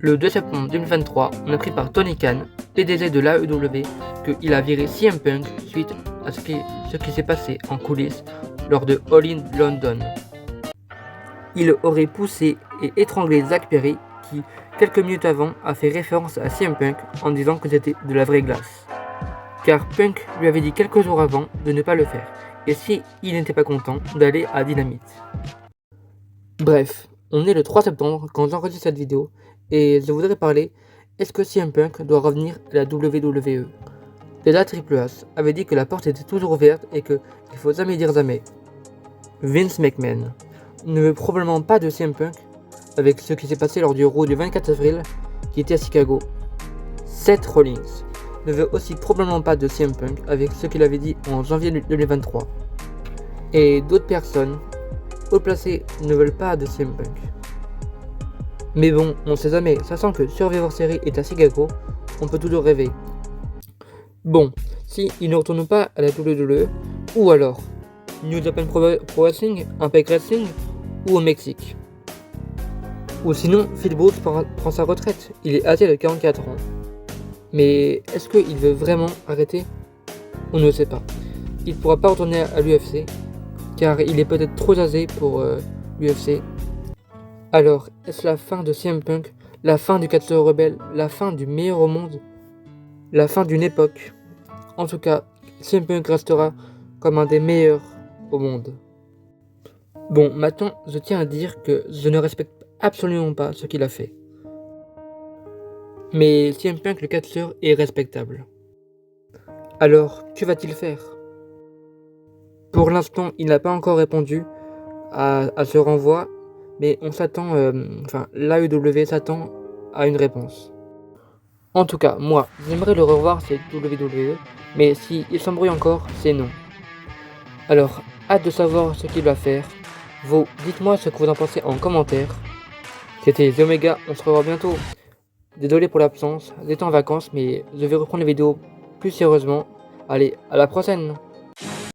Le 2 septembre 2023, on a appris par Tony Khan, PDG de l'AEW, qu'il a viré CM Punk suite à ce qui s'est passé en coulisses lors de All In London. Il aurait poussé et étranglé Zack Perry qui, quelques minutes avant, a fait référence à CM Punk en disant que c'était de la vraie glace. Car Punk lui avait dit quelques jours avant de ne pas le faire, et si il n'était pas content, d'aller à Dynamite. Bref, on est le 3 septembre quand j'enregistre cette vidéo, et je voudrais parler, est-ce que CM Punk doit revenir à la WWE? Déjà Triple H avait dit que la porte était toujours ouverte et qu'il faut jamais dire jamais. Vince McMahon ne veut probablement pas de CM Punk avec ce qui s'est passé lors du Raw du 24 avril qui était à Chicago. Seth Rollins ne veut aussi probablement pas de CM Punk avec ce qu'il avait dit en janvier 2023. Et d'autres personnes haut placées ne veulent pas de CM Punk. Mais bon, on sait jamais, sachant que Survivor Series est à Chicago, on peut toujours rêver. Bon, si il ne retourne pas à la WWE, ou alors New Japan Pro Wrestling, Impact Wrestling, ou au Mexique. Ou sinon, Phil Brooks prend sa retraite, il est âgé de 44 ans. Mais est-ce qu'il veut vraiment arrêter? On ne sait pas. Il ne pourra pas retourner à l'UFC, car il est peut-être trop âgé pour l'UFC. Alors, est-ce la fin de CM Punk, la fin du catcheur rebelle, la fin du meilleur au monde, la fin d'une époque? En tout cas, CM Punk restera comme un des meilleurs au monde. Bon, maintenant, je tiens à dire que je ne respecte absolument pas ce qu'il a fait. Mais CM Punk, le catcheur, est respectable. Alors, que va-t-il faire? Pour l'instant, il n'a pas encore répondu à ce renvoi, mais on s'attend, l'AEW s'attend à une réponse. En tout cas, moi, j'aimerais le revoir, c'est WWE, mais s'il s'embrouille encore, c'est non. Alors, hâte de savoir ce qu'il va faire. Vous, dites-moi ce que vous en pensez en commentaire. C'était The Omega, on se revoit bientôt. Désolé pour l'absence, j'étais en vacances, mais je vais reprendre les vidéos plus sérieusement. Allez, à la prochaine!